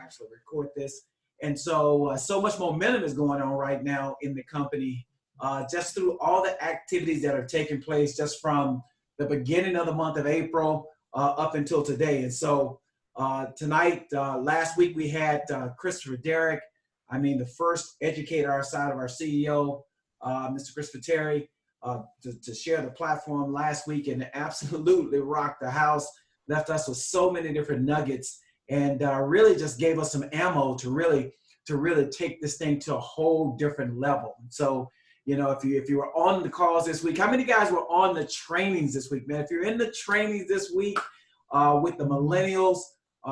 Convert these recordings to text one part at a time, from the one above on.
actually record this. And so, so much momentum is going on right now in the company, just through all the activities that are taking place just from the beginning of the month of April up until today. And so tonight, last week we had Christopher Derrick, the first educator outside of our CEO, Mr. Christopher Terry, to share the platform last week and absolutely rocked the house, left us with so many different nuggets, and really just gave us some ammo to really take this thing to a whole different level. So, if you were on the calls this week, how many guys were on the trainings this week, man? If you're in the trainings this week with the millennials,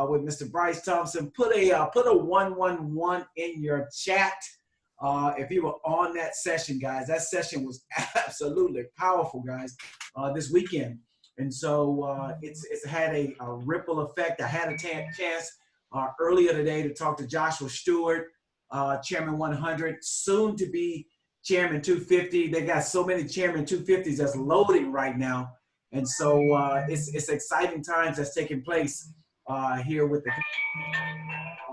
with Mr. Bryce Thompson, put a 111 in your chat. If you were on that session, guys, that session was absolutely powerful, guys, this weekend. And so it's had a ripple effect. I had a chance earlier today to talk to Joshua Stewart, Chairman 100, soon to be Chairman 250. They got so many Chairman 250s that's loading right now. And so it's exciting times that's taking place here with the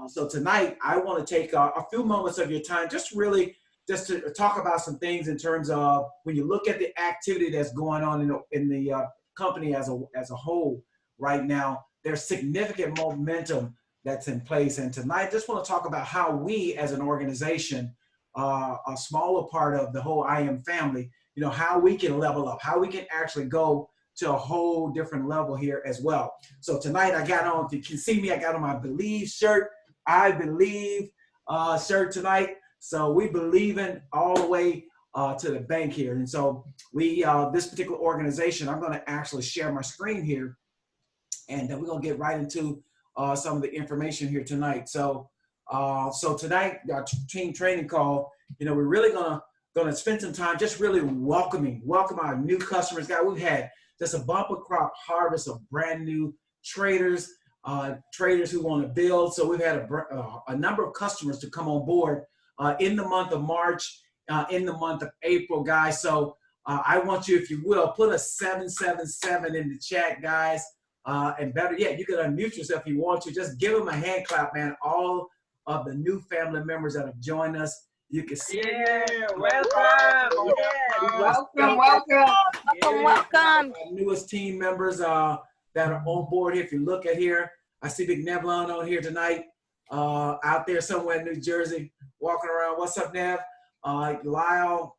so tonight, I want to take a few moments of your time, just to talk about some things in terms of when you look at the activity that's going on in the company as a whole right now. There's significant momentum that's in place, and tonight, I just want to talk about how we, as an organization, a smaller part of the whole IM family, how we can level up, how we can actually go to a whole different level here as well. So tonight, I got on. If you can see me, I got on my Believe shirt. I believe shirt tonight. So we believe in all the way to the bank here. And so we, this particular organization, I'm going to actually share my screen here, and we're going to get right into some of the information here tonight. So tonight, our team training call, we're really going to spend some time just really welcome our new customers. Guys, we've had just a bumper crop harvest of brand new traders who want to build. So we've had a number of customers to come on board in the month of March, in the month of April, guys. So I want you, if you will, put a 777 in the chat, guys. And better yet, you can unmute yourself if you want to. Just give them a hand clap, man. All of the new family members that have joined us. You can see. Yeah, welcome. Welcome. Our newest team members that are on board here. If you look at here, I see Big Nevlon on here tonight, out there somewhere in New Jersey, walking around. What's up, Nev? Lyle,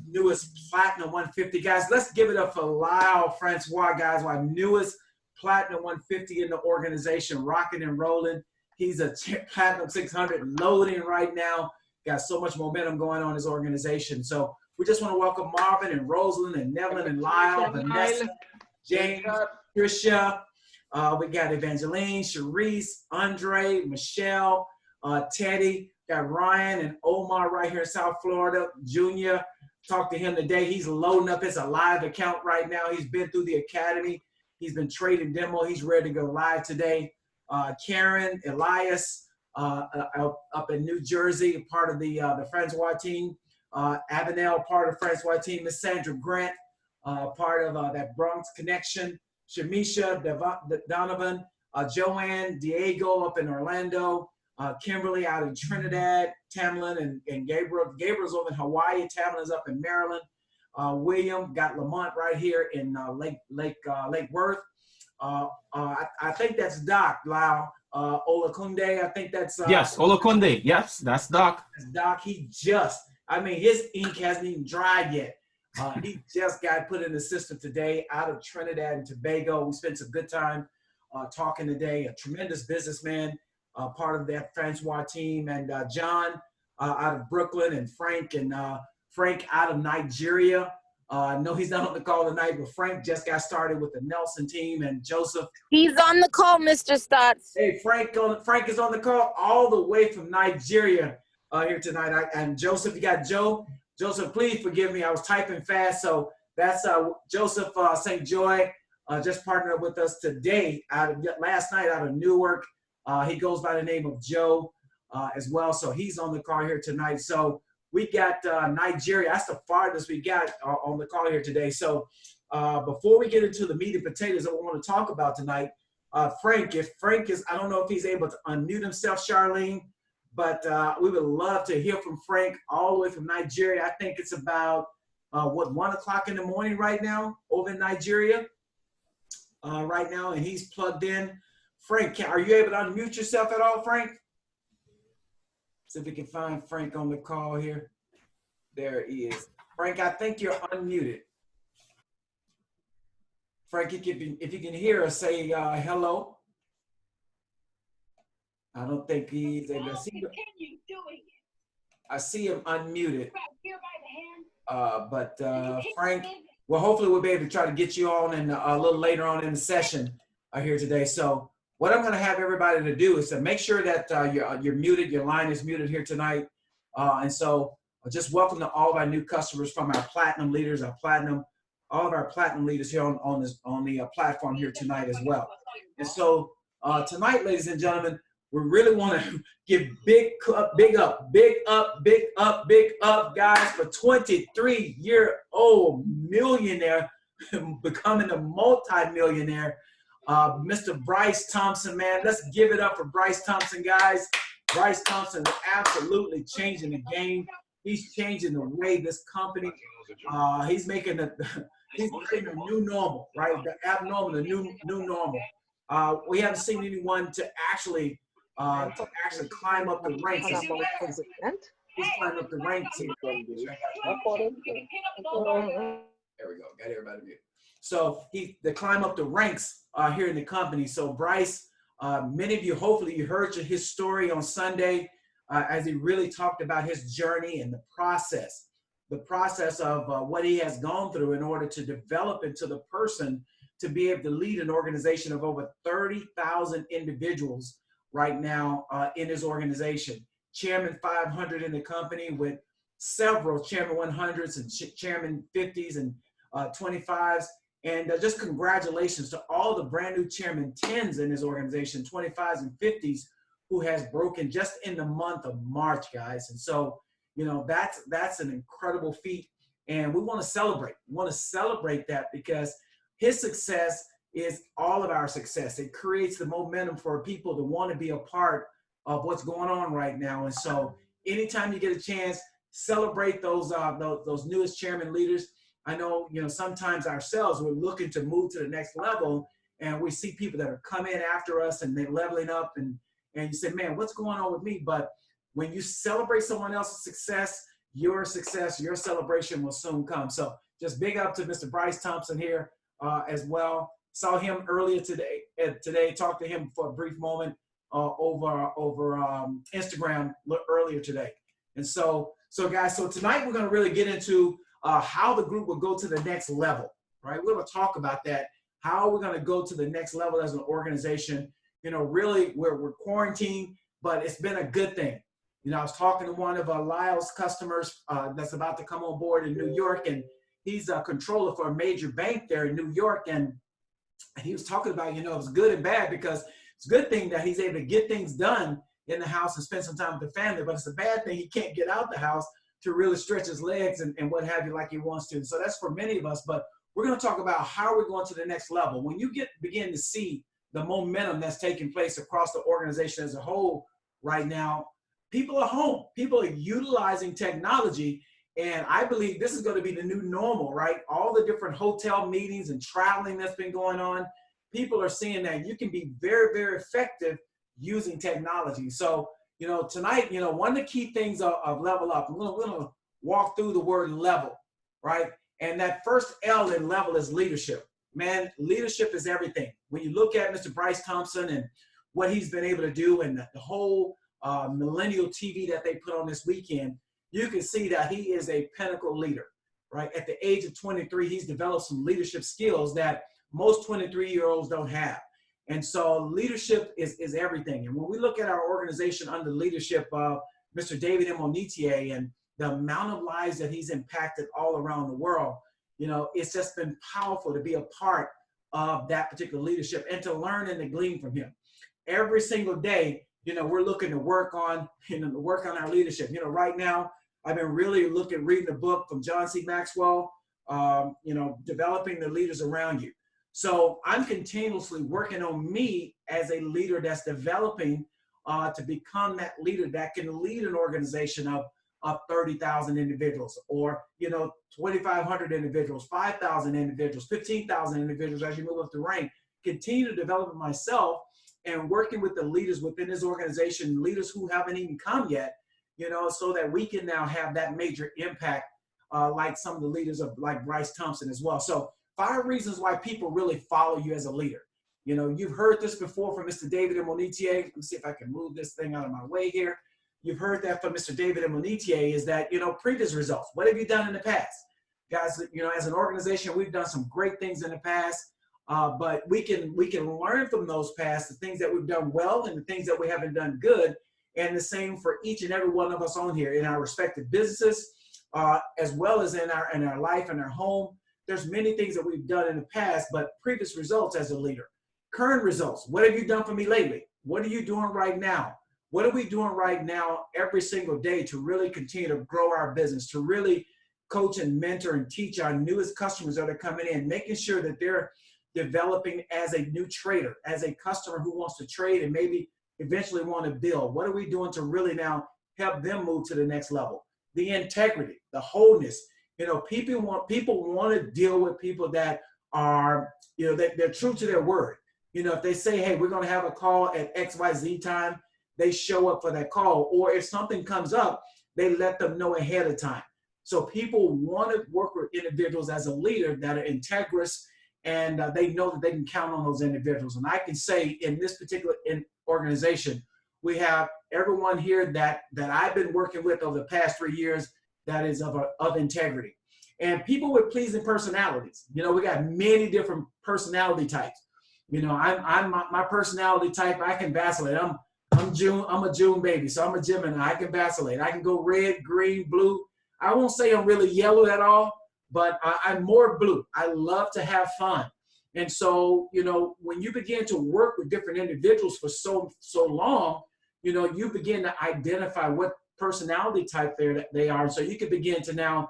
newest Platinum 150. Guys, let's give it up for Lyle Francois, guys, our newest Platinum 150 in the organization, rocking and rolling. He's a Platinum 600 loading right now. Got so much momentum going on in his organization. So we just want to welcome Marvin and Rosalind and Nevlin and Lyle, Vanessa, James, Tricia. We got Evangeline, Sharice, Andre, Michelle, Teddy. Got Ryan and Omar right here in South Florida. Junior, talked to him today. He's loading up his live account right now. He's been through the academy. He's been trading demo. He's ready to go live today. Karen, Elias, up in New Jersey, part of the Francois team. Avenel, part of the Francois team. Miss Sandra Grant, part of that Bronx connection. Shamisha, Donovan, Joanne, Diego up in Orlando. Kimberly out in Trinidad, Tamlin and Gabriel. Gabriel's over in Hawaii. Tamlin's up in Maryland. William got Lamont right here in Lake Worth. I think that's Doc, Lyle. Olakunde, I think that's yes, Olakunde. Yes, that's Doc. That's Doc. He just, his ink hasn't even dried yet. He just got put in the system today out of Trinidad and Tobago. We spent some good time talking today. A tremendous businessman, part of that Francois team, and John out of Brooklyn, and Frank out of Nigeria. No, he's not on the call tonight, but Frank just got started with the Nelson team, and Joseph. He's on the call, Mr. Stotts. Hey, Frank is on the call all the way from Nigeria here tonight. And Joseph, you got Joe. Joseph, please forgive me. I was typing fast. So that's Joseph St. Joy, just partnered with us today last night out of Newark. He goes by the name of Joe as well. So he's on the call here tonight. So we got Nigeria. That's the farthest we got on the call here today. So before we get into the meat and potatoes that we want to talk about tonight, Frank. If Frank is, I don't know if he's able to unmute himself, Charlene, but we would love to hear from Frank all the way from Nigeria. I think it's about, 1 o'clock in the morning right now over in Nigeria right now, and he's plugged in. Frank, are you able to unmute yourself at all, Frank? See if we can find Frank on the call here. There he is. Frank, I think you're unmuted. Frank, if you can hear us, say hello. I don't think he's able to see. I see him unmuted. But Frank, well, hopefully we'll be able to try to get you on in a little later on in the session here today. So what I'm going to have everybody to do is to make sure that you're muted, your line is muted here tonight. And so just welcome to all of our new customers from our platinum leaders, all of our platinum leaders here on the platform here tonight as well. And so tonight, ladies and gentlemen, we really want to give big up, guys, for 23-year-old millionaire becoming a multi-millionaire, Mr. Bryce Thompson, man. Let's give it up for Bryce Thompson, guys. Bryce Thompson is absolutely changing the game. He's changing the way this company, he's making the new normal, right? The abnormal, the new normal. We haven't seen anyone to actually climb up the ranks. He's climbing up the ranks. There we go. Got everybody muted. So they climb up the ranks here in the company. So Bryce, many of you, hopefully you heard his story on Sunday as he really talked about his journey and the process of what he has gone through in order to develop into the person to be able to lead an organization of over 30,000 individuals right now in his organization. Chairman 500 in the company with several Chairman 100s and Chairman 50s and 25s. And just congratulations to all the brand new Chairman 10s in his organization, 25s and 50s, who has broken just in the month of March, guys. And so, you know, that's an incredible feat. And we want to celebrate. We want to celebrate that because his success is all of our success. It creates the momentum for people to want to be a part of what's going on right now. And so anytime you get a chance, celebrate those newest chairman leaders. I know, you know, sometimes ourselves, we're looking to move to the next level and we see people that are coming after us and they're leveling up and you say, man, what's going on with me? But when you celebrate someone else's success, your celebration will soon come. So just big up to Mr. Bryce Thompson here as well. Saw him earlier today, talked to him for a brief moment over Instagram earlier today. And so guys, so tonight we're going to really get into how the group will go to the next level, right? We're going to talk about that, how we're going to go to the next level as an organization. You know, really, we're quarantined, but it's been a good thing. You know, I was talking to one of Lyle's customers that's about to come on board in New York, and he's a controller for a major bank there in New York, and he was talking about, you know, it's good and bad because it's a good thing that he's able to get things done in the house and spend some time with the family, but it's a bad thing he can't get out the house to really stretch his legs and what have you like he wants to. So that's for many of us, but we're going to talk about how we're going to the next level. When you begin to see the momentum that's taking place across the organization as a whole right now, people are home. People are utilizing technology, and I believe this is going to be the new normal, right? All the different hotel meetings and traveling that's been going on, people are seeing that you can be very, very effective using technology. So, you know, tonight, you know, one of the key things of Level Up, we're going to walk through the word level, right? And that first L in level is leadership. Man, leadership is everything. When you look at Mr. Bryce Thompson and what he's been able to do and the whole millennial TV that they put on this weekend, you can see that he is a pinnacle leader, right? At the age of 23, he's developed some leadership skills that most 23-year-olds don't have. And so leadership is everything. And when we look at our organization under leadership of Mr. David M. Onitier and the amount of lives that he's impacted all around the world, you know, it's just been powerful to be a part of that particular leadership and to learn and to glean from him. Every single day, you know, we're looking to work on, our leadership. You know, right now, I've been really reading a book from John C. Maxwell, you know, developing the leaders around you. So I'm continuously working on me as a leader that's developing to become that leader that can lead an organization of 30,000 individuals, or 2,500 individuals, 5,000 individuals, 15,000 individuals as you move up the rank. Continue to develop myself and working with the leaders within this organization, leaders who haven't even come yet, so that we can now have that major impact, like some of the leaders of like Bryce Thompson as well. So 5 reasons why people really follow you as a leader. You've heard this before from Mr. David Monetier. Let me see if I can move this thing out of my way here. You've heard that from Mr. David Monetier, is that, previous results. What have you done in the past? Guys, as an organization, we've done some great things in the past, but we can learn from those past, the things that we've done well and the things that we haven't done good. And the same for each and every one of us on here in our respective businesses, as well as in our life and our home. There's many things that we've done in the past, but previous results as a leader. Current results. What have you done for me lately? What are you doing right now? What are we doing right now every single day to really continue to grow our business, to really coach and mentor and teach our newest customers that are coming in, making sure that they're developing as a new trader, as a customer who wants to trade and maybe eventually want to build? What are we doing to really now help them move to the next level? The integrity, the wholeness. People want to deal with people that are, they're true to their word. If they say, hey, we're going to have a call at XYZ time, they show up for that call. Or if something comes up, they let them know ahead of time. So people want to work with individuals as a leader that are integrous, and they know that they can count on those individuals. And I can say in this particular organization, we have everyone here that I've been working with over the past 3 years that is of integrity. And people with pleasing personalities. We got many different personality types. I'm my personality type. I can vacillate. I'm a June baby, so I'm a Gemini. I can vacillate. I can go red, green, blue. I won't say I'm really yellow at all, but I'm more blue. I love to have fun. And so, when you begin to work with different individuals for so long, you begin to identify what personality type they are. So you can begin to now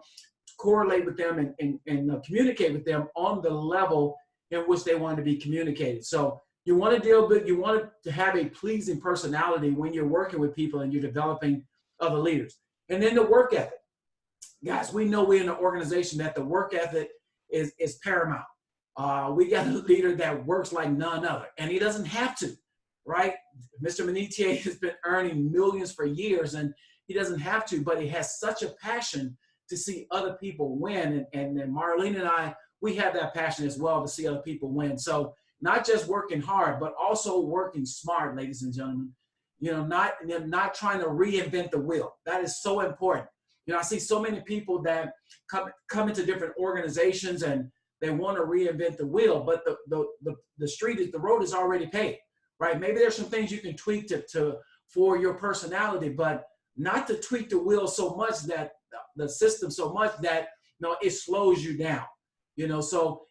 correlate with them and communicate with them on the level in which they want to be communicated. So you want to you want to have a pleasing personality when you're working with people and you're developing other leaders. And then the work ethic. Guys, we know we're in an organization that the work ethic is paramount. We got a leader that works like none other, and he doesn't have to, right? Mr. Monetier has been earning millions for years, and he doesn't have to, but he has such a passion to see other people win. And Marlene and I, we have that passion as well to see other people win. So not just working hard, but also working smart, ladies and gentlemen. Not trying to reinvent the wheel. That is so important. I see so many people that come into different organizations and they want to reinvent the wheel, but the road is already paved, right? Maybe there's some things you can tweak for your personality, but not to tweak the wheel so much that the system so much that it slows you down. So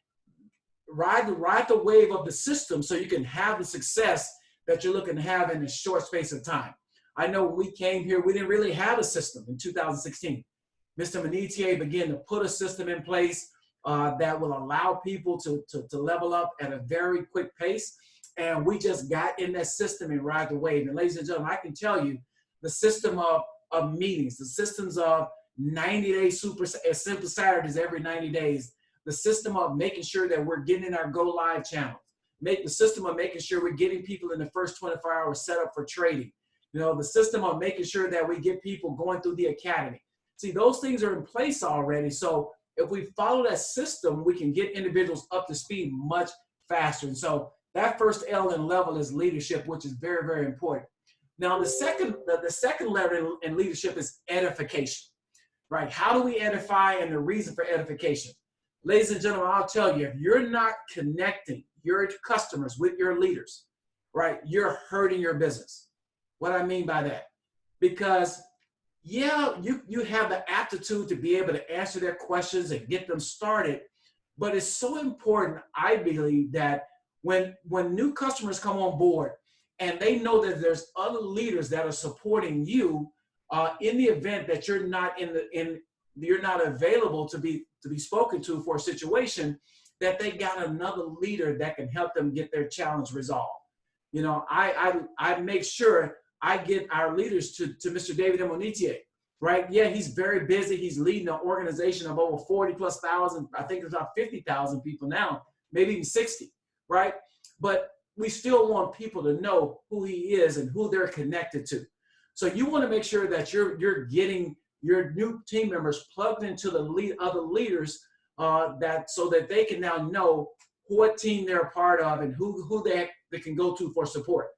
ride the wave of the system so you can have the success that you're looking to have in a short space of time. I know when we came here, we didn't really have a system in 2016. Mr. Monetier began to put a system in place that will allow people to level up at a very quick pace. And we just got in that system and ride the wave. And ladies and gentlemen, I can tell you the system of meetings, the systems of 90-day simple Saturdays every 90 days, the system of making sure that we're getting our go live channels, the system of making sure we're getting people in the first 24 hours set up for trading, the system of making sure that we get people going through the academy. See, those things are in place already. So if we follow that system, we can get individuals up to speed much faster. And so that first L in level is leadership, which is very, very important. Now, the second level in leadership is edification, right? How do we edify and the reason for edification? Ladies and gentlemen, I'll tell you, if you're not connecting your customers with your leaders, right, you're hurting your business. What I mean by that? Because, yeah, you have the aptitude to be able to answer their questions and get them started, but it's so important, I believe, that when new customers come on board and they know that there's other leaders that are supporting you in the event that you're not you're not available to be spoken to for a situation, that they got another leader that can help them get their challenge resolved. You know, I make sure I get our leaders to Mr. David Emonitier, right? Yeah, he's very busy. He's leading an organization of over 40 plus thousand. I think it's about 50,000 people now, maybe even 60, right? But we still want people to know who he is and who they're connected to. So you want to make sure that you're getting your new team members plugged into the other leaders that so that they can now know what team they're a part of and who they can go to for support.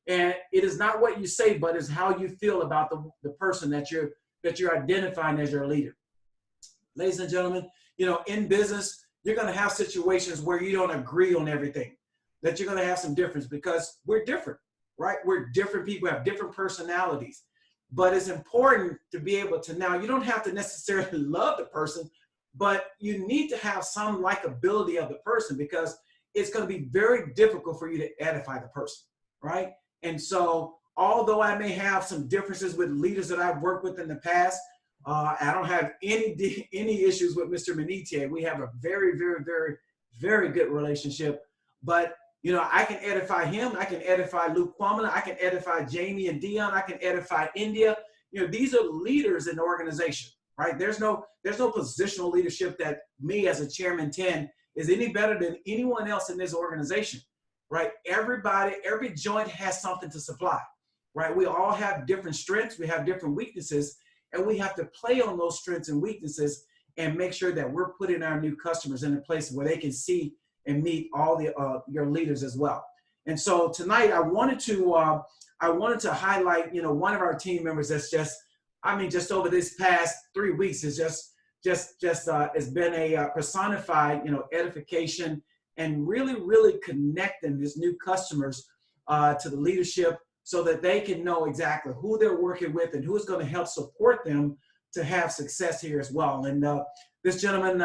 And it is not what you say, but it's how you feel about the person that you're identifying as your leader. Ladies and gentlemen, you know, in business, you're going to have situations where you don't agree on everything, that you're going to have some difference because we're different, right? We're different people, have different personalities. But it's important to be able to now, you don't have to necessarily love the person, but you need to have some likability of the person because it's going to be very difficult for you to edify the person, right? And so, although I may have some differences with leaders that I've worked with in the past, I don't have any issues with Mr. Emonitier. We have a very, very, very, very good relationship. But you know, I can edify him. I can edify Luke Kwamina. I can edify Jamie and Dion. I can edify India. You know, these are leaders in the organization, right? There's no positional leadership that me as a chairman 10 is any better than anyone else in this organization, right? Everybody, every joint has something to supply, right? We all have different strengths. We have different weaknesses, and we have to play on those strengths and weaknesses and make sure that we're putting our new customers in a place where they can see and meet all the your leaders as well. And so tonight I wanted to highlight, you know, one of our team members that's just over this past 3 weeks is has been a personified, you know, edification and really connecting his new customers to the leadership so that they can know exactly who they're working with and who's going to help support them to have success here as well. And this gentleman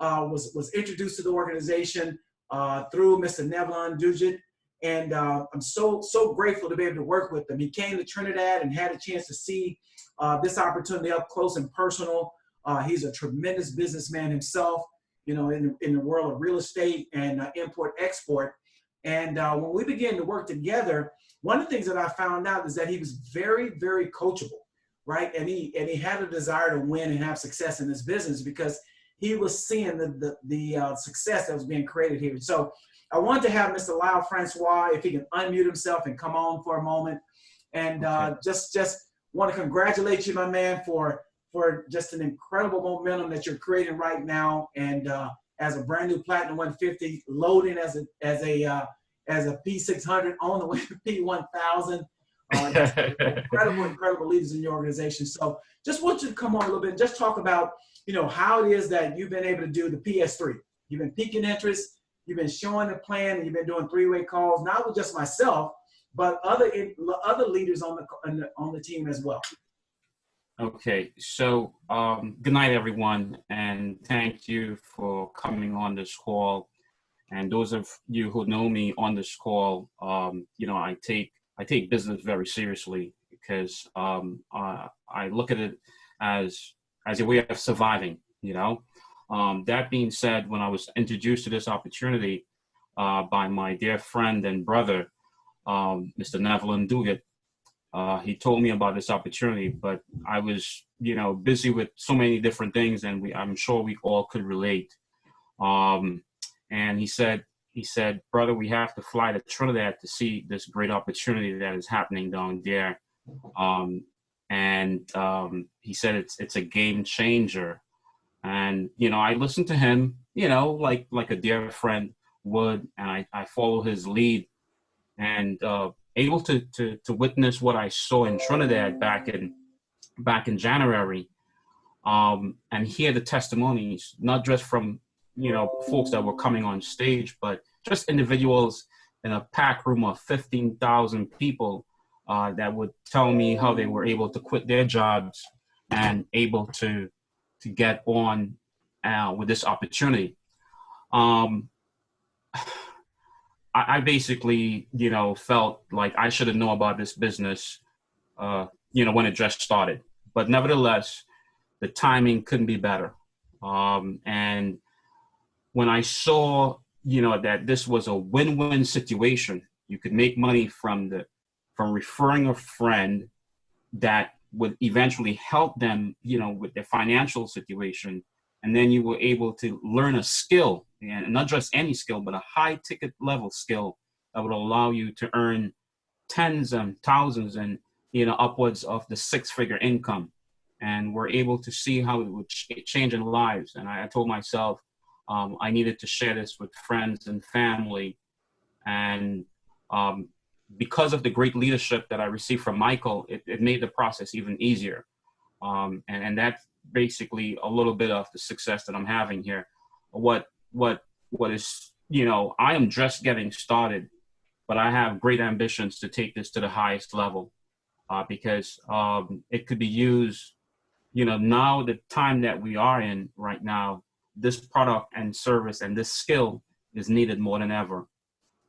was introduced to the organization through Mr. Nevlon Dujit, and I'm so grateful to be able to work with him. He came to Trinidad and had a chance to see this opportunity up close and personal. He's a tremendous businessman himself, you know, in the world of real estate and import-export. And when we began to work together, one of the things that I found out is that he was very, very coachable, right? And he had a desire to win and have success in this business because he was seeing the success that was being created here. So I wanted to have Mr. Lyle Francois, if he can unmute himself and come on for a moment. And just want to congratulate you, my man, for just an incredible momentum that you're creating right now. And as a brand new Platinum 150, loading as a P600 on the way to P1000. Incredible leaders in your organization. So just want you to come on a little bit and just talk about, you know, how it is that you've been able to do the PS3. You've been piquing interest, you've been showing the plan, and you've been doing three-way calls, not with just myself, but other leaders on the team as well. Okay, so good night, everyone, and thank you for coming on this call. And those of you who know me on this call, you know, I take business very seriously because I look at it as a way of surviving, you know. That being said, when I was introduced to this opportunity by my dear friend and brother, Mr. Nevlon Duguid, he told me about this opportunity, but I was, you know, busy with so many different things, and I'm sure we all could relate. And he said, brother, we have to fly to Trinidad to see this great opportunity that is happening down there. He said it's a game changer. And, you know, I listened to him, you know, like a dear friend would, and I follow his lead, and able to witness what I saw in Trinidad back in January, and hear the testimonies, not just from, you know, folks that were coming on stage, but just individuals in a packed room of 15,000 people that would tell me how they were able to quit their jobs and able to get on with this opportunity. I basically, you know, felt like I should have known about this business, you know, when it just started. But nevertheless, the timing couldn't be better. And when I saw, that this was a win-win situation, you could make money from referring a friend that would eventually help them, with their financial situation. And then you were able to learn a skill, and not just any skill, but a high ticket level skill that would allow you to earn tens and thousands and, upwards of the six-figure income. And we're able to see how it would change in lives. And I told myself I needed to share this with friends and family. And because of the great leadership that I received from Michael, it made the process even easier. And that's basically a little bit of the success that I'm having here. What is, I am just getting started, but I have great ambitions to take this to the highest level because it could be used, now the time that we are in right now, this product and service and this skill is needed more than ever.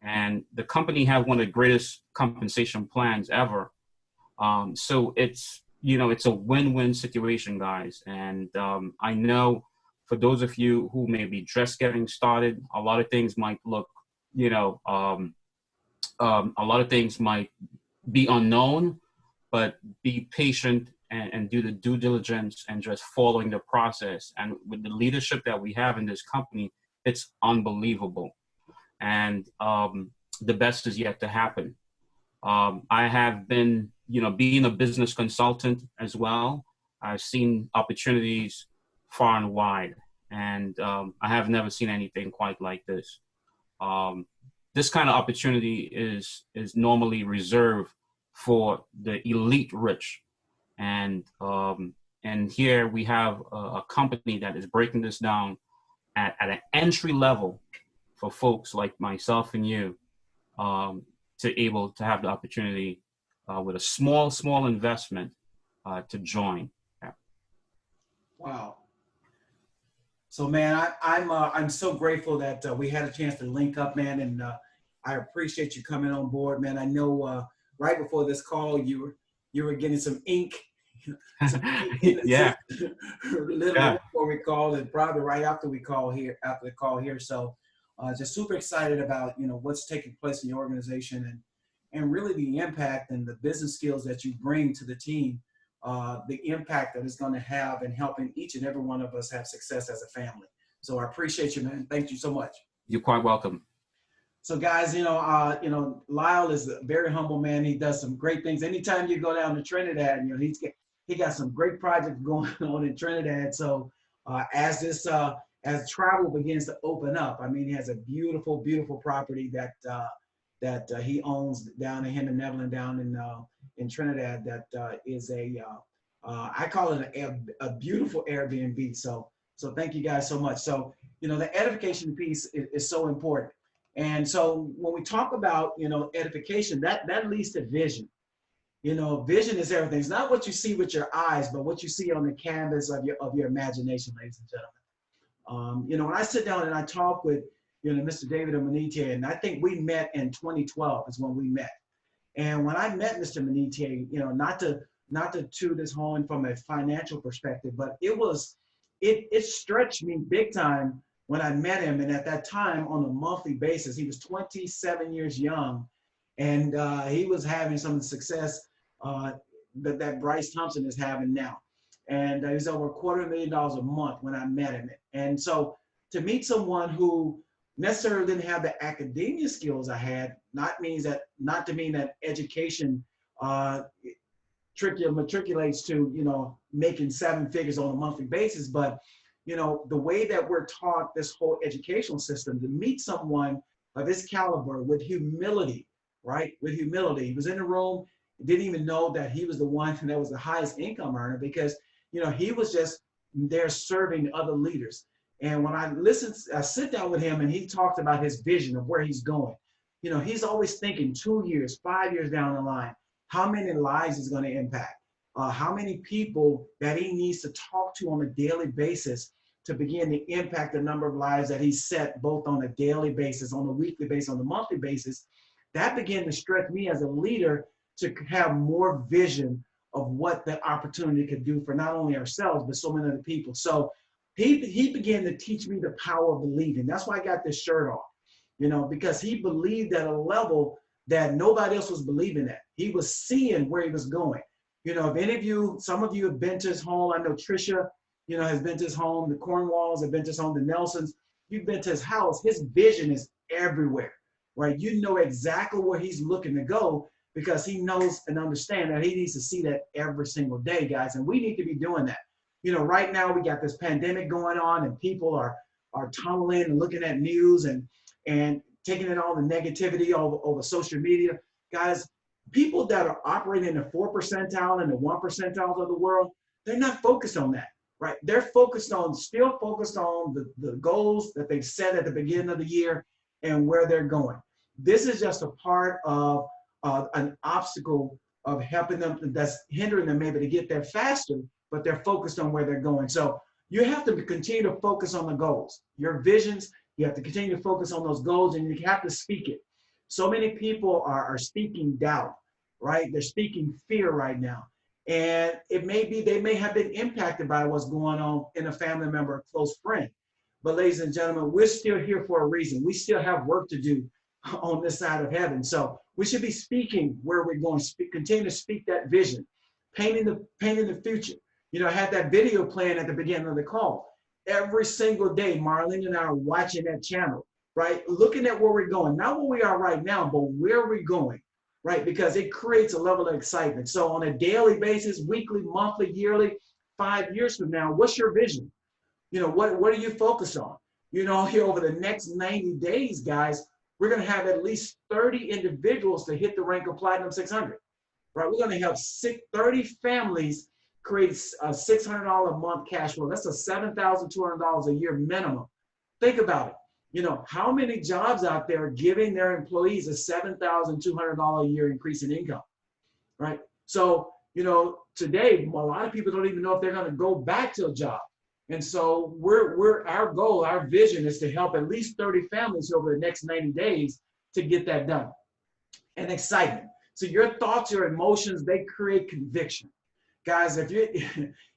And the company has one of the greatest compensation plans ever. So it's a win-win situation, guys. And I know for those of you who may be just getting started, a lot of things might look, a lot of things might be unknown, but be patient and do the due diligence and just following the process. And with the leadership that we have in this company, it's unbelievable. And the best is yet to happen. I have been, being a business consultant as well, I've seen opportunities far and wide, and I have never seen anything quite like this. This kind of opportunity is normally reserved for the elite rich. And here we have a company that is breaking this down at an entry level for folks like myself and you to able to have the opportunity with a small investment to join. Yeah. Wow. So, man, I'm so grateful that we had a chance to link up, man, and I appreciate you coming on board, man. I know right before this call, you were getting some ink. Yeah. Literally Yeah. before we called, and probably right after the call here. So, just super excited about what's taking place in your organization and really the impact and the business skills that you bring to the team. The impact that it's going to have in helping each and every one of us have success as a family. So I appreciate you, man. Thank you so much. You're quite welcome. So guys, Lyle is a very humble man. He does some great things. Anytime you go down to Trinidad, he got some great projects going on in Trinidad. So as travel begins to open up, I mean, he has a beautiful, beautiful property that he owns down in Netherlands, down in Trinidad. That is I call it a beautiful Airbnb. So thank you guys so much. So the edification piece is so important. And so when we talk about edification, that leads to vision. Vision is everything. It's not what you see with your eyes, but what you see on the canvas of your imagination, ladies and gentlemen. When I sit down and I talk with Mr. David Manitier, and I think we met in 2012 is when we met. And when I met Mr. Manitier, not to toot his horn from a financial perspective, but it stretched me big time when I met him. And at that time, on a monthly basis, he was 27 years young, and he was having some of the success that Bryce Thompson is having now. And he was over $250,000 a month when I met him. And so to meet someone who necessarily didn't have the academia skills I had, not to mean that education matriculates to making seven figures on a monthly basis, but the way that we're taught this whole educational system, to meet someone of his caliber with humility, right? With humility. He was in the room, didn't even know that he was the one that was the highest income earner, because he was just there serving other leaders. And when I sit down with him and he talked about his vision of where he's going, he's always thinking 2 years, 5 years down the line, how many lives he's going to impact, how many people that he needs to talk to on a daily basis to begin to impact the number of lives that he set both on a daily basis, on a weekly basis, on a monthly basis. That began to stretch me as a leader to have more vision of what the opportunity could do for not only ourselves, but so many other people. So He began to teach me the power of believing. That's why I got this shirt on, because he believed at a level that nobody else was believing at. He was seeing where he was going. If any of you, some of you have been to his home. I know Trisha, has been to his home. The Cornwalls have been to his home. The Nelsons, you've been to his house. His vision is everywhere, right? You know exactly where he's looking to go because he knows and understands that he needs to see that every single day, guys. And we need to be doing that. Right now we got this pandemic going on and people are tunneling and looking at news and taking in all the negativity over social media. Guys, people that are operating in the 4 percentile and the 1 percentile of the world, they're not focused on that, right? They're still focused on the goals that they've set at the beginning of the year and where they're going. This is just a part of an obstacle of helping them, that's hindering them maybe to get there faster, but they're focused on where they're going. So you have to continue to focus on the goals, your visions. You have to continue to focus on those goals, and you have to speak it. So many people are speaking doubt, right? They're speaking fear right now. And it may be, they may have been impacted by what's going on in a family member, a close friend. But ladies and gentlemen, we're still here for a reason. We still have work to do on this side of heaven. So we should be speaking where we're going, continue to speak that vision, painting the future. I had that video playing at the beginning of the call. Every single day, Marlene and I are watching that channel, right? Looking at where we're going, not where we are right now, but where we're going, right? Because it creates a level of excitement. So on a daily basis, weekly, monthly, yearly, 5 years from now, what's your vision? What do you focus on? Here over the next 90 days, guys, we're going to have at least 30 individuals to hit the rank of Platinum 600, right? We're going to have 30 families create a $600 a month cash flow. That's a $7,200 a year minimum. Think about it. How many jobs out there are giving their employees a $7,200 a year increase in income, right? So, today, a lot of people don't even know if they're going to go back to a job. And so our goal, our vision is to help at least 30 families over the next 90 days to get that done. And excitement. So your thoughts, your emotions, they create conviction. Guys, if you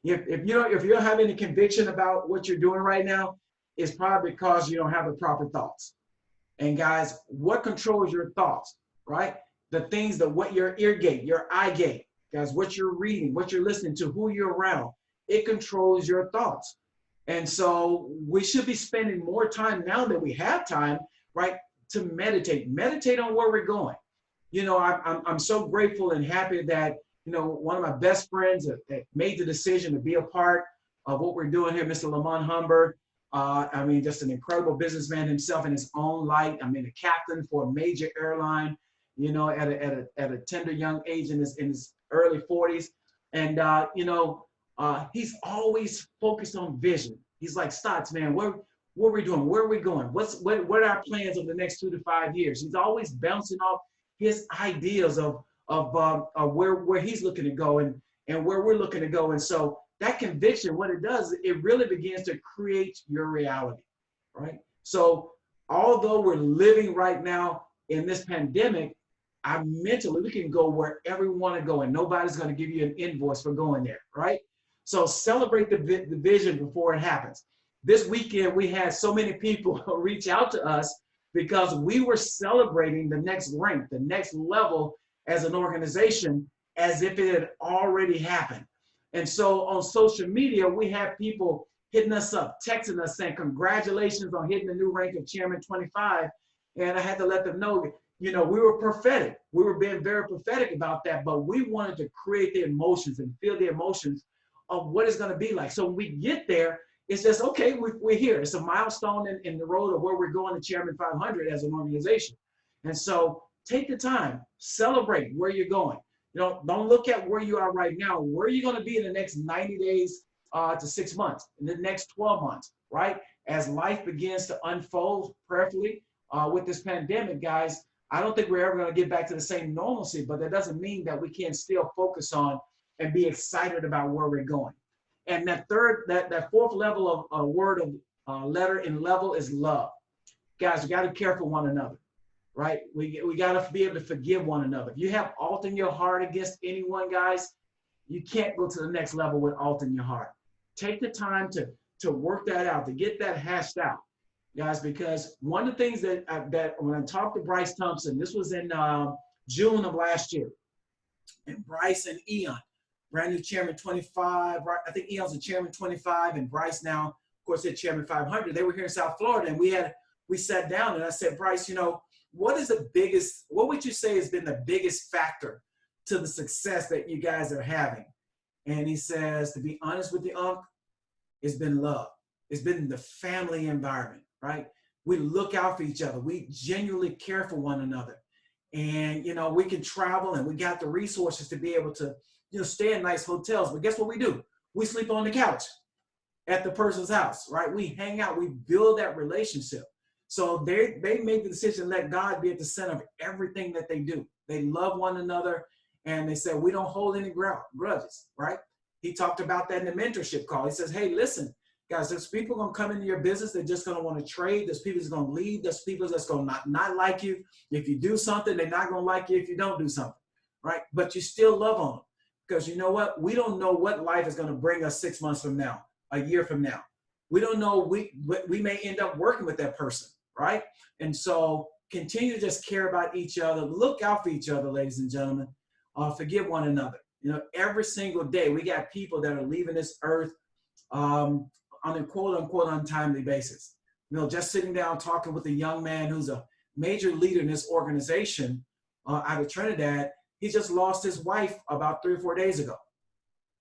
don't have any conviction about what you're doing right now, it's probably because you don't have the proper thoughts. And guys, what controls your thoughts, right? The things that what your ear gate, your eye gate, guys, what you're reading, what you're listening to, who you're around, it controls your thoughts. And so we should be spending more time now that we have time, right, to meditate on where we're going. I'm so grateful and happy that one of my best friends that made the decision to be a part of what we're doing here, Mr. Lamont Humber. Just an incredible businessman himself in his own light. A captain for a major airline, at a tender young age in his early 40s. And, he's always focused on vision. He's like, Stotts, man, what are we doing? Where are we going? What are our plans over the next 2 to 5 years? He's always bouncing off his ideas of where he's looking to go and where we're looking to go. And so that conviction, what it does, it really begins to create your reality, right? So although we're living right now in this pandemic, we can go wherever we want to go and nobody's going to give you an invoice for going there, right? So celebrate the vision before it happens. This weekend, we had so many people reach out to us because we were celebrating the next rank, the next level as an organization, as if it had already happened. And so on social media, we have people hitting us up, texting us saying, congratulations on hitting the new rank of Chairman 25. And I had to let them know, we were prophetic. We were being very prophetic about that, but we wanted to create the emotions and feel the emotions of what it's going to be like. So when we get there, it's just, okay, we're here. It's a milestone in the road of where we're going to Chairman 500 as an organization. And so take the time, celebrate where you're going. Don't look at where you are right now. Where are you going to be in the next 90 days to 6 months, in the next 12 months, right? As life begins to unfold prayerfully with this pandemic, guys, I don't think we're ever going to get back to the same normalcy, but that doesn't mean that we can't still focus on and be excited about where we're going. And that fourth level of word of letter in level is love. Guys, we got to care for one another, right? We got to be able to forgive one another. If you have alt in your heart against anyone, guys, you can't go to the next level with alt in your heart. Take the time to to work that out, to get that hashed out, guys, because one of the things that when I talked to Bryce Thompson, this was in June of last year, and Bryce and Eon, brand new chairman 25, I think Eon's the chairman 25, and Bryce now, of course, the chairman 500. They were here in South Florida, and we sat down, and I said, Bryce, what would you say has been the biggest factor to the success that you guys are having? And he says, to be honest with you, Unc, it's been love. It's been the family environment, right? We look out for each other. We genuinely care for one another. And, we can travel and we got the resources to be able to, stay in nice hotels. But guess what we do? We sleep on the couch at the person's house, right? We hang out, we build that relationship. So they made the decision to let God be at the center of everything that they do. They love one another. And they said, we don't hold any grudges, right? He talked about that in the mentorship call. He says, hey, listen, guys, there's people going to come into your business. They're just going to want to trade. There's people that's going to leave. There's people that's going to not like you. If you do something, they're not going to like you if you don't do something, right? But you still love on them. Because you know what? We don't know what life is going to bring us 6 months from now, a year from now. We don't know. We may end up working with that person, right? And so continue to just care about each other. Look out for each other, ladies and gentlemen. Forgive one another. Every single day we got people that are leaving this earth on a quote unquote untimely basis. Just sitting down talking with a young man who's a major leader in this organization out of Trinidad. He just lost his wife about 3 or 4 days ago,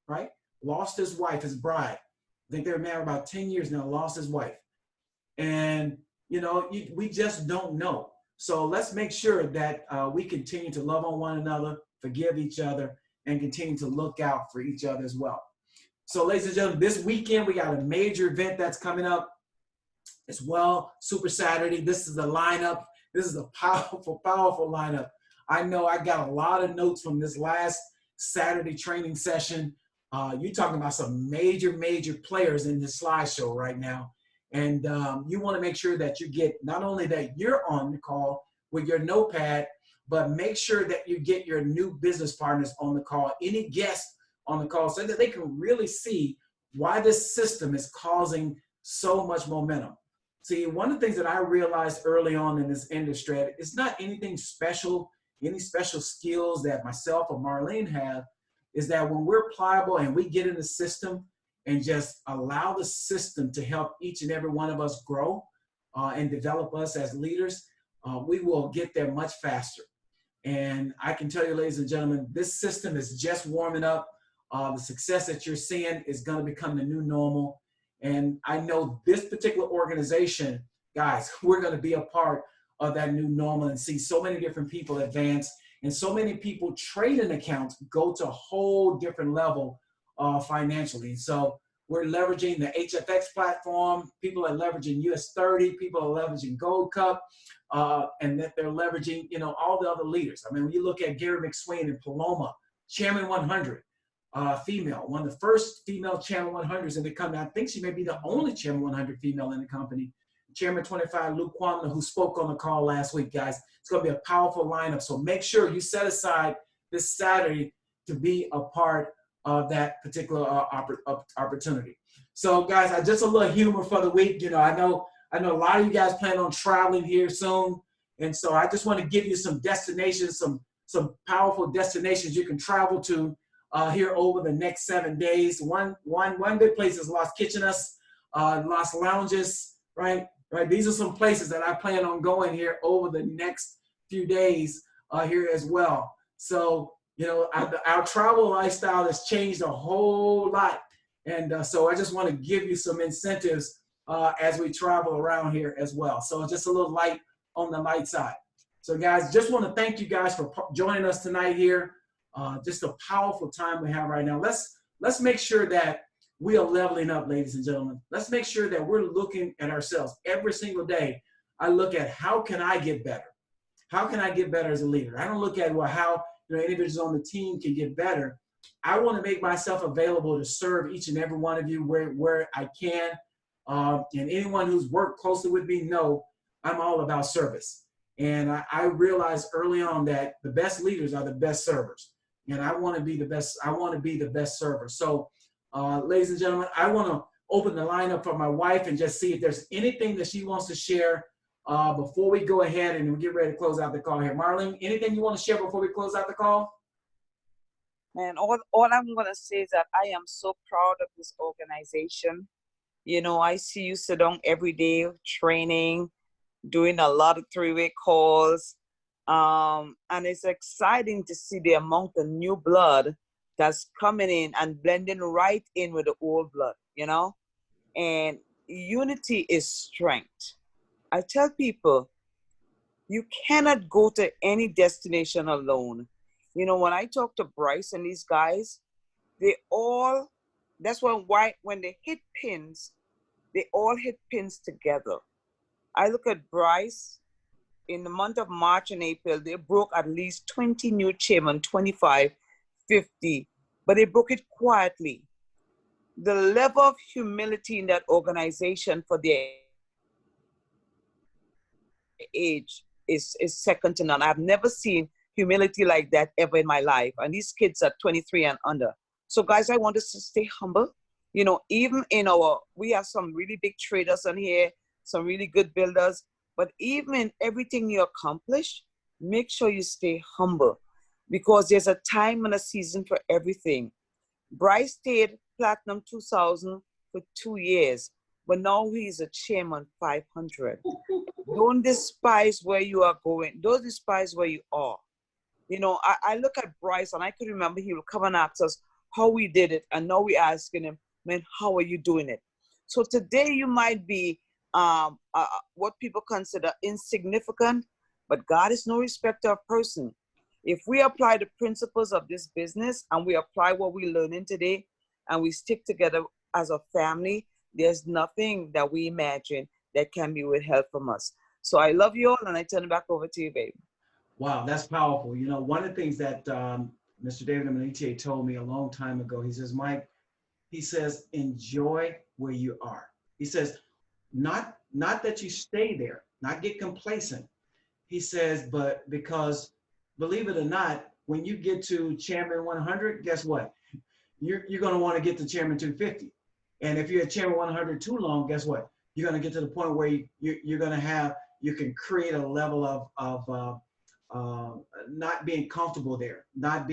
right? Lost his wife, his bride. I think they were married about 10 years now, lost his wife. And, we just don't know. So let's make sure that we continue to love on one another, forgive each other, and continue to look out for each other as well. So ladies and gentlemen, this weekend, we got a major event that's coming up as well, Super Saturday. This is the lineup. This is a powerful, powerful lineup. I know I got a lot of notes from this last Saturday training session. You're talking about some major, major players in this slideshow right now. And you want to make sure that you get not only that you're on the call with your notepad, but make sure that you get your new business partners on the call, any guests on the call, so that they can really see why this system is causing so much momentum. See, one of the things that I realized early on in this industry, it's not anything special, any special skills that myself or Marlene have, is that when we're pliable and we get in the system and just allow the system to help each and every one of us grow and develop us as leaders, we will get there much faster. And I can tell you, ladies and gentlemen, this system is just warming up. The success that you're seeing is going to become the new normal. And I know this particular organization, guys, we're going to be a part of that new normal and see so many different people advance and so many people trading accounts go to a whole different level financially. So we're leveraging the HFX platform. People are leveraging US 30. People are leveraging Gold Cup. And that they're leveraging, all the other leaders. I mean, when you look at Gary McSwain and Paloma, Chairman 100, female, one of the first female Chairman 100s in the company. I think she may be the only Chairman 100 female in the company. Chairman 25, Luke Kwamna, who spoke on the call last week, guys. It's going to be a powerful lineup. So make sure you set aside this Saturday to be a part of that particular opportunity. So, guys, just a little humor for the week. I know a lot of you guys plan on traveling here soon. And so I just want to give you some destinations, some powerful destinations you can travel to here over the next 7 days. One good place is Las Kitchenas, Las Lounges, right? These are some places that I plan on going here over the next few days here as well. So, our travel lifestyle has changed a whole lot. And so I just want to give you some incentives as we travel around here as well. So just a little light on the light side. So guys, just want to thank you guys for joining us tonight here. Just a powerful time we have right now. Let's make sure that we are leveling up, ladies and gentlemen. Let's make sure that we're looking at ourselves every single day. I look at how can I get better? How can I get better as a leader? I don't look at how individuals on the team can get better. I want to make myself available to serve each and every one of you where I can. And anyone who's worked closely with me know I'm all about service. And I realized early on that the best leaders are the best servers. And I want to be the best. I want to be the best server. So, ladies and gentlemen, I want to open the line up for my wife and just see if there's anything that she wants to share before we go ahead and we get ready to close out the call here. Marlene, anything you want to share before we close out the call? Man, all I'm going to say is that I am so proud of this organization. You know, I see you sit down every day training, doing a lot of three-way calls. And it's exciting to see the amount of new blood that's coming in and blending right in with the old blood, you know? And unity is strength. I tell people, you cannot go to any destination alone. You know, when I talk to Bryce and these guys, that's why when they hit pins, they all hit pins together. I look at Bryce, in the month of March and April, they broke at least 20 new chairmen, 25, 50, but they broke it quietly. The level of humility in that organization for their age is second to none. I've never seen humility like that ever in my life. And these kids are 23 and under. So guys, I want us to stay humble. You know, even we have some really big traders on here, some really good builders, but even in everything you accomplish, make sure you stay humble because there's a time and a season for everything. Bryce stayed Platinum 2000 for 2 years, but now he's a chairman 500. Don't despise where you are going. Don't despise where you are. You know, I look at Bryce and I could remember he would come and ask us how we did it. And now we're asking him, man, how are you doing it? So today you might be what people consider insignificant, but God is no respecter of person. If we apply the principles of this business and we apply what we're learning today and we stick together as a family, there's nothing that we imagine that can be withheld from us. So I love you all and I turn it back over to you, baby. Wow, that's powerful. You know, one of the things that Mr. David Amanite told me a long time ago, he says, Mike, he says, enjoy where you are. He says, not that you stay there, not get complacent. He says, but because believe it or not, when you get to Chairman 100, guess what? You're going to want to get to Chairman 250. And if you're at Chairman 100 too long, guess what? You're going to get to the point where you're going to you can create a level of not being comfortable there, not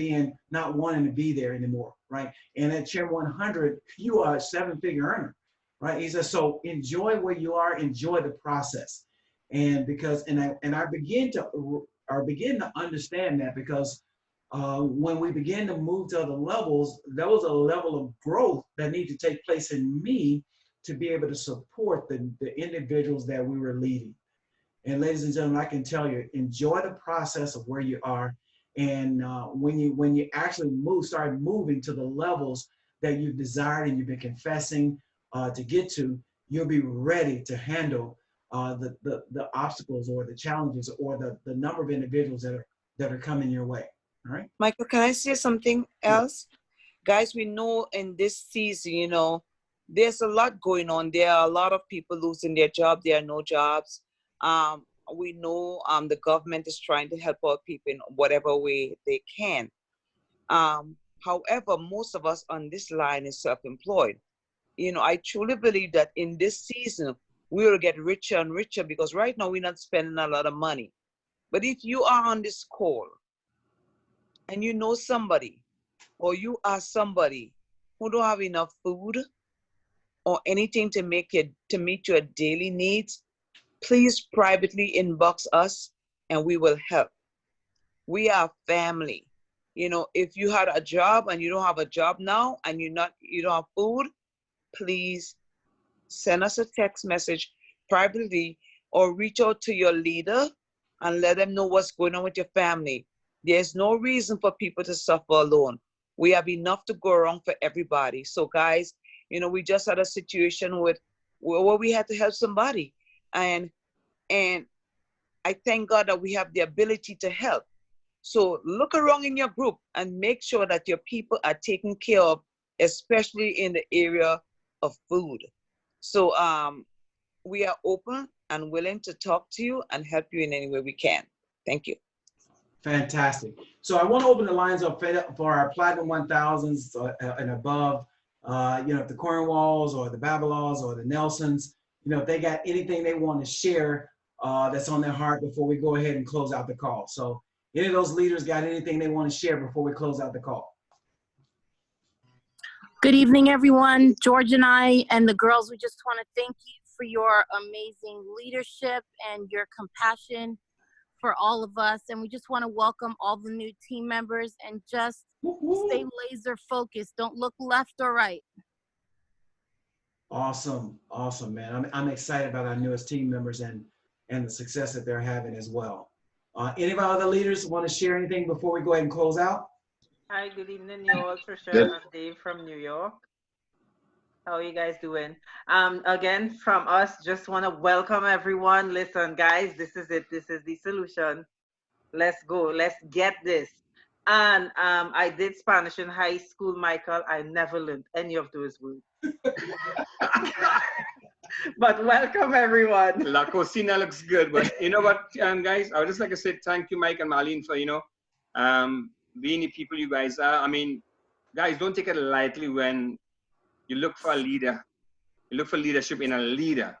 wanting to be there anymore, right? And at Chairman 100, you are a 7-figure earner, right? He says, so enjoy where you are, enjoy the process. And because, I begin to understand that because when we begin to move to other levels, there was a level of growth that needed to take place in me to be able to support the individuals that we were leading. And ladies and gentlemen, I can tell you, enjoy the process of where you are. And when you actually start moving to the levels that you've desired and you've been confessing to get to, you'll be ready to handle the obstacles or the challenges or the number of individuals that are coming your way. All right. Michael, can I say something else? Yeah. Guys, we know in this season, you know, there's a lot going on. There are a lot of people losing their job. There are no jobs. We know the government is trying to help our people in whatever way they can. However, most of us on this line is self-employed. You know, I truly believe that in this season, we will get richer and richer because right now we're not spending a lot of money. But if you are on this call and you know somebody or you are somebody who don't have enough food or anything to meet your daily needs, please privately inbox us and we will help. We are family. You know, if you had a job and you don't have a job now and you don't have food, please send us a text message privately or reach out to your leader and let them know what's going on with your family. There's no reason for people to suffer alone. We have enough to go around for everybody. So guys, you know, we just had a situation where we had to help somebody. And I thank God that we have the ability to help. So look around in your group and make sure that your people are taken care of, especially in the area of food. So we are open and willing to talk to you and help you in any way we can. Thank you. Fantastic. So I want to open the lines up for our Platinum 1000s and above. If the Cornwalls or the Babalals or the Nelsons, if they got anything they want to share that's on their heart before we go ahead and close out the call. So any of those leaders got anything they want to share before we close out the call? Good evening, everyone. George and I and the girls, we just want to thank you for your amazing leadership and your compassion for all of us. And we just want to welcome all the new team members and just stay laser focused. Don't look left or right. Awesome, man. I'm excited about our newest team members and the success that they're having as well. Any of our other leaders want to share anything before we go ahead and close out? Hi, good evening, you all. Trisha, I'm Dave from New York. How are you guys doing? Again, from us, just want to welcome everyone. Listen, guys, this is it. This is the solution. Let's go. Let's get this. And I did Spanish in high school, Michael. I never learned any of those words. But welcome, everyone. La cocina looks good, but you know what, guys? I would just like to say thank you, Mike and Marlene, for being the people you guys are. I mean, guys, don't take it lightly when you look for a leader. You look for leadership in a leader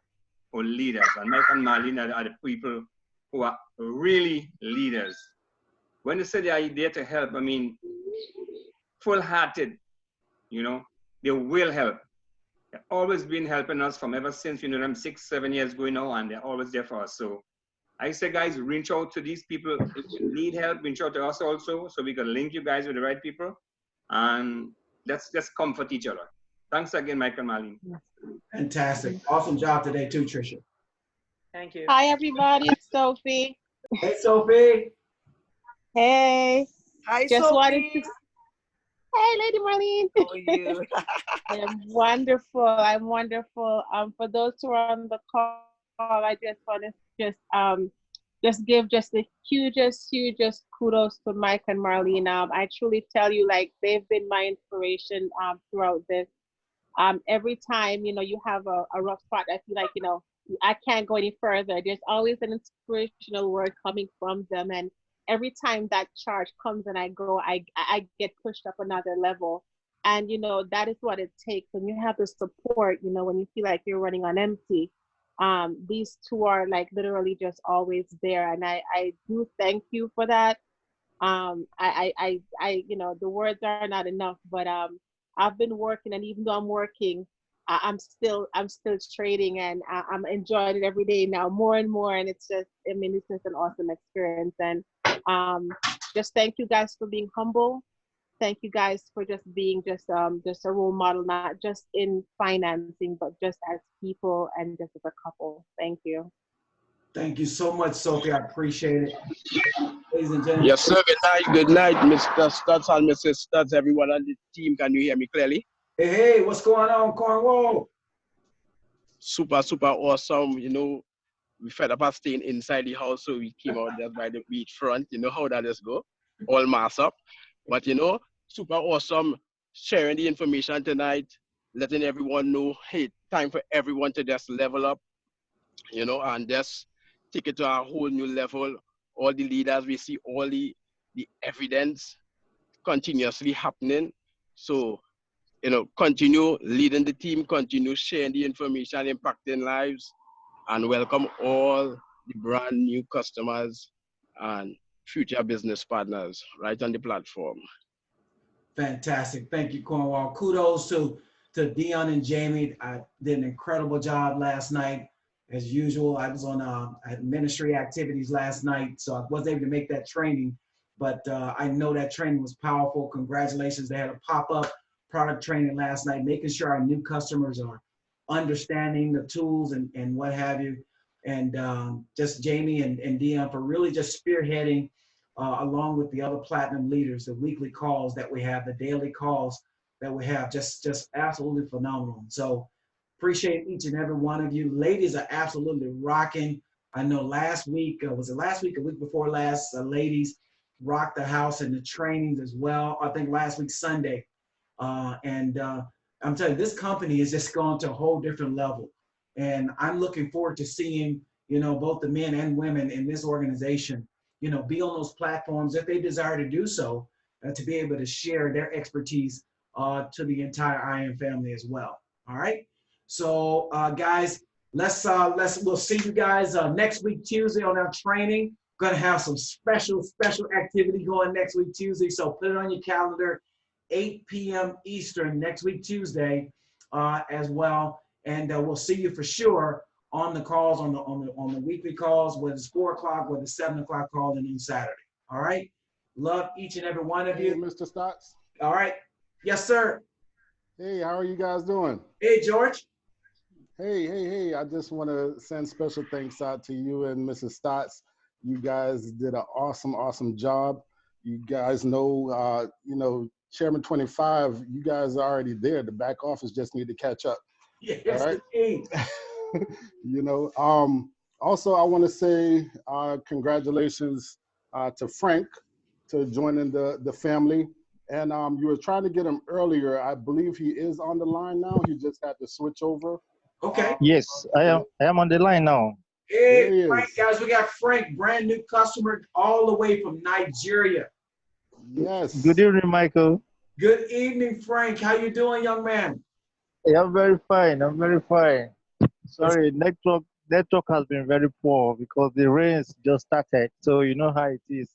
or leaders. And Mike and Marlene are the people who are really leaders. When they say they are there to help, I mean, full-hearted, they will help. They've always been helping us from ever since, them 6-7 years going on, and they're always there for us. So I say, guys, reach out to these people. If you need help, reach out to us also, so we can link you guys with the right people. And let's just comfort each other. Thanks again, Mike and Marlene. Fantastic. Awesome job today too, Trisha. Thank you. Hi, everybody. It's Sophie. Hey, Sophie. Hey. Hi, Just Sophie. wanted to. Hey, Lady Marlene. How are you? I'm wonderful. I'm wonderful. For those who are on the call, I just want to just give the hugest kudos to Mike and Marlene. I truly tell you, like, they've been my inspiration throughout this. Every time, you have a rough spot, I feel like, I can't go any further. There's always an inspirational word coming from them. And every time that charge comes and I go, I get pushed up another level. And, that is what it takes. When you have the support, when you feel like you're running on empty, these two are like literally just always there. And I do thank you for that. The words are not enough, but I've been working, and even though I'm working, I'm still trading, and I'm enjoying it every day now more and more. And it's just an awesome experience. And just thank you guys for being humble. Thank you guys for just being just a role model, not just in financing, but just as people and just as a couple. Thank you. Thank you so much, Sophie. I appreciate it. Ladies and gentlemen. Yes, sir. Good night, Mr. Stutz and Mrs. Stutz, everyone on the team. Can you hear me clearly? Hey, what's going on, Cornwall? Super awesome. We fed up at staying inside the house, so we came out just by the beach front. You know how that just go, all mass up. But super awesome sharing the information tonight, letting everyone know, hey, time for everyone to just level up, and just take it to a whole new level. All the leaders, we see all the evidence continuously happening. So, continue leading the team, continue sharing the information, impacting lives, and welcome all the brand new customers and future business partners right on the platform. Fantastic. Thank you, Cornwall. Kudos to Dion and Jamie. I did an incredible job last night. As usual, I was on ministry activities last night, so I wasn't able to make that training, but I know that training was powerful. Congratulations. They had a pop-up product training last night, making sure our new customers are understanding the tools and what have you. And just Jamie and Dion for really just spearheading along with the other platinum leaders, the weekly calls that we have, the daily calls that we have, just absolutely phenomenal. So appreciate each and every one of you. Ladies are absolutely rocking. I know last week, was it last week or week before last, ladies rocked the house and the trainings as well. I think last week, Sunday. I'm telling you, this company is just gone to a whole different level. And I'm looking forward to seeing, both the men and women in this organization, be on those platforms if they desire to do so, to be able to share their expertise to the entire IM family as well. All right. So guys, we'll see you guys next week Tuesday on our training. Gonna have some special activity going next week Tuesday. So put it on your calendar, 8 p.m. Eastern next week Tuesday as well. And we'll see you for sure on the calls, on the weekly calls, whether it's 4 o'clock, whether it's 7 o'clock call, and on Saturday. All right. Love each and every one of Hey, you. Mr. Stotts. All right. Yes, sir. Hey, how are you guys doing? Hey, George. Hey. I just want to send special thanks out to you and Mrs. Stotts. You guys did an awesome job. You guys know, Chairman 25, you guys are already there. The back office just need to catch up. Yes, all right? indeed. Also, I want to say congratulations to Frank to joining the family. And you were trying to get him earlier. I believe he is on the line now. He just had to switch over. Okay. Yes, I am on the line now. Hey, Frank, guys, we got Frank, brand new customer all the way from Nigeria. Yes. Good evening, Michael. Good evening, Frank. How you doing, young man? I'm very fine. Sorry, network has been very poor because the rains just started. So you know how it is.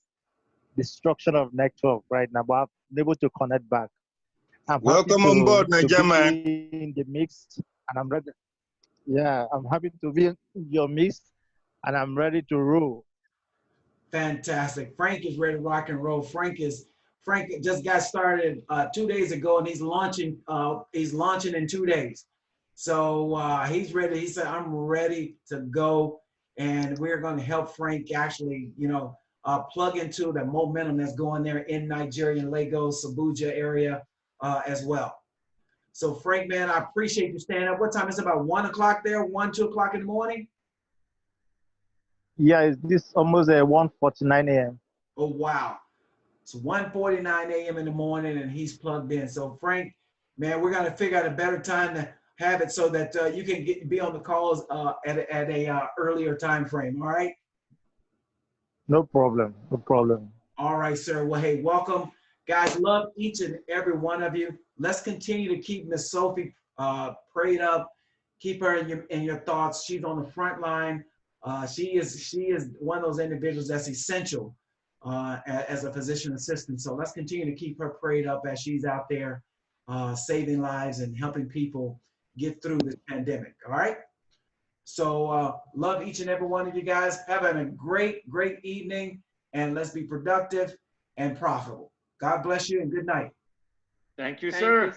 Destruction of network right now, but I'm able to connect back. Welcome on board, Nigeria man. In the mix, and I'm ready. Yeah, I'm happy to be in your mix, and I'm ready to roll. Fantastic. Frank is ready to rock and roll. Frank just got started 2 days ago, and he's launching in 2 days. So he's ready. He said, I'm ready to go, and we're going to help Frank actually, plug into the momentum that's going there in Nigeria, in Lagos, Abuja area as well. So Frank, man, I appreciate you staying up. What time is it? About 1 o'clock there, 2 o'clock in the morning? Yeah, it's almost 1:49 a.m. Oh, wow. It's 1:49 a.m. in the morning, and he's plugged in. So Frank, man, we're going to figure out a better time to have it so that you can be on the calls at a earlier time frame. All right? No problem. All right, sir. Well, hey, welcome. Guys, love each and every one of you. Let's continue to keep Miss Sophie prayed up. Keep her in your thoughts. She's on the front line. She is one of those individuals that's essential as a physician assistant. So let's continue to keep her prayed up as she's out there saving lives and helping people get through this pandemic. All right? So love each and every one of you guys. Having a great evening, and let's be productive and profitable. God bless you and good night. Thank you, sir.